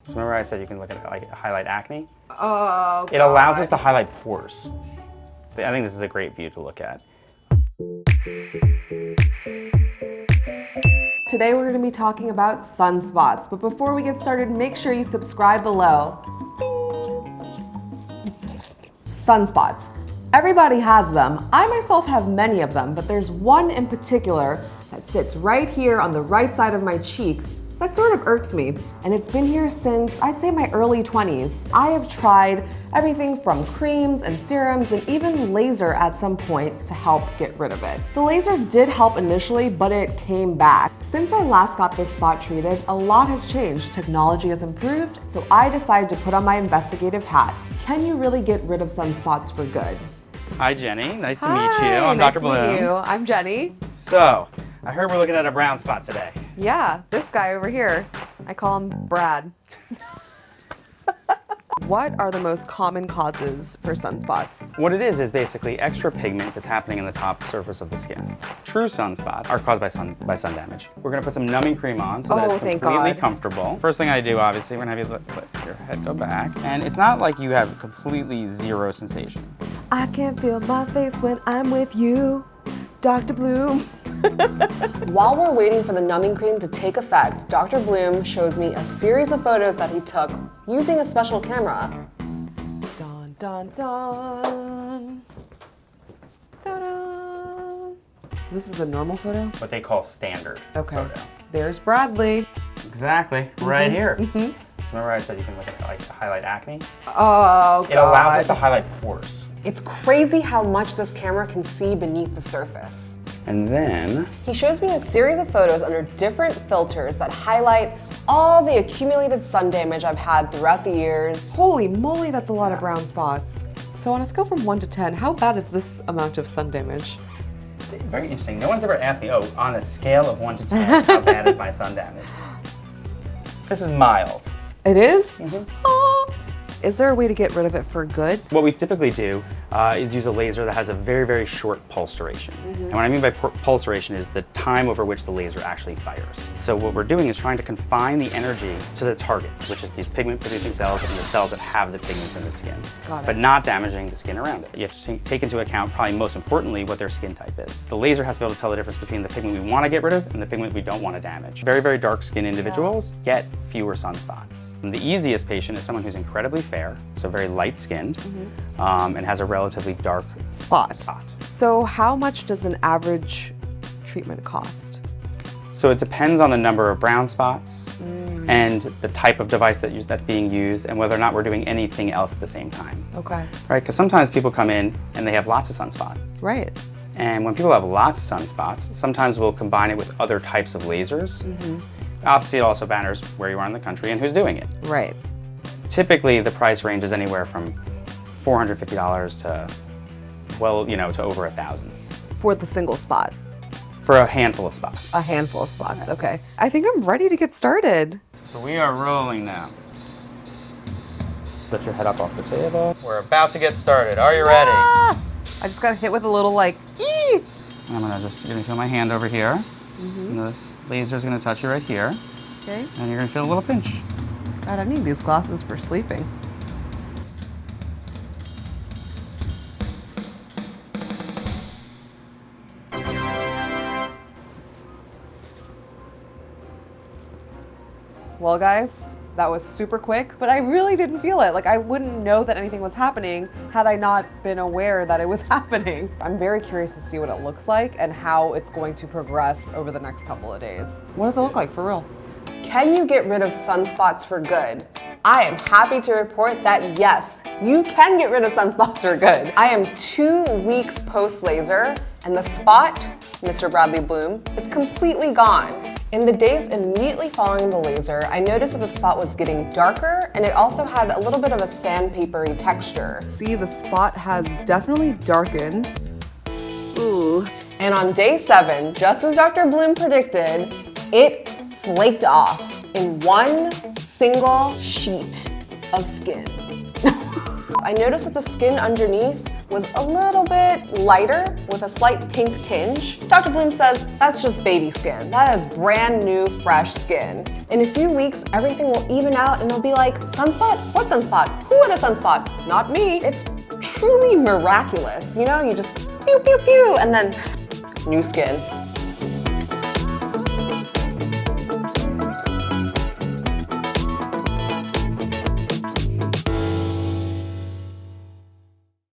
So remember I said you can look at like highlight acne? Oh, It allows us to highlight pores. I think this is a great view to look at. Today we're going to be talking about sunspots, but before we get started, make sure you subscribe below. Sunspots. Everybody has them. I myself have many of them, but there's one in particular that sits right here on the right side of my cheek that sort of irks me, and it's been here since, I'd say, my early 20s. I have tried everything from creams and serums and even laser at some point to help get rid of it. The laser did help initially, but it came back. Since I last got this spot treated, a lot has changed. Technology has improved, so I decided to put on my investigative hat. Can you really get rid of sunspots for good? Hi Jenny, nice to meet you. I'm Dr. Bloom. Nice to meet you. I'm Jenny. So, I heard we're looking at a brown spot today. Yeah, this guy over here. I call him Brad. What are the most common causes for sunspots? What it is basically extra pigment that's happening in the top surface of the skin. True sunspots are caused by sun damage. We're gonna put some numbing cream on so that it's completely comfortable. First thing I do, obviously, we're gonna have you let your head go back. And it's not like you have completely zero sensation. I can feel my face when I'm with you, Dr. Bloom. While we're waiting for the numbing cream to take effect, Dr. Bloom shows me a series of photos that he took using a special camera. Dun, dun, dun. Ta-da. So this is the normal photo? What they call standard photo. There's Bradley. Exactly, right here. So remember I said you can look at like highlight acne? Oh, God. It allows us to highlight pores. It's crazy how much this camera can see beneath the surface. And then he shows me a series of photos under different filters that highlight all the accumulated sun damage I've had throughout the years. Holy moly, that's a lot of brown spots. So on a scale from 1 to 10, how bad is this amount of sun damage? It's very interesting. No one's ever asked me, oh, on a scale of 1 to 10, how bad is my sun damage? This is mild. It is? Oh. Is there a way to get rid of it for good? What we typically do is use a laser that has a very, very short pulse duration. And what I mean by pulse duration is the time over which the laser actually fires. So what we're doing is trying to confine the energy to the target, which is these pigment-producing cells and the cells that have the pigment in the skin, but not damaging the skin around it. You have to take into account, probably most importantly, what their skin type is. The laser has to be able to tell the difference between the pigment we want to get rid of and the pigment we don't want to damage. Very, very dark skin individuals get fewer sunspots. And the easiest patient is someone who's incredibly fair, so very light-skinned, and has a relatively dark spot. So how much does an average treatment cost? So it depends on the number of brown spots and the type of device that's being used and whether or not we're doing anything else at the same time. Okay. Right, because sometimes people come in and they have lots of sunspots. Right. And when people have lots of sunspots, sometimes we'll combine it with other types of lasers. Obviously, it also matters where you are in the country and who's doing it. Right. Typically, the price range is anywhere from $450 to, well, to over $1,000. For the single spot? For a handful of spots. A handful of spots, okay. I think I'm ready to get started. So we are rolling now. Lift your head up off the table. We're about to get started. Are you ready? Ah! I just got hit with a little ee! I'm gonna feel my hand over here. And the laser's gonna touch you right here. Okay. And you're gonna feel a little pinch. God, I need these glasses for sleeping. Well, guys, that was super quick, but I really didn't feel it. Like, I wouldn't know that anything was happening had I not been aware that it was happening. I'm very curious to see what it looks like and how it's going to progress over the next couple of days. What does it look like for real? Can you get rid of sunspots for good? I am happy to report that yes, you can get rid of sunspots for good. I am 2 weeks post-laser and the spot, Mr. Bradley Bloom, is completely gone. In the days immediately following the laser, I noticed that the spot was getting darker and it also had a little bit of a sandpapery texture. See, the spot has definitely darkened. Ooh. And on day 7, just as Dr. Bloom predicted, it flaked off in one single sheet of skin. I noticed that the skin underneath was a little bit lighter with a slight pink tinge. Dr. Bloom says that's just baby skin. That is brand new, fresh skin. In a few weeks, everything will even out and they'll be like, sunspot? What sunspot? Who had a sunspot? Not me. It's truly miraculous. You know, you just pew, pew, pew, and then new skin.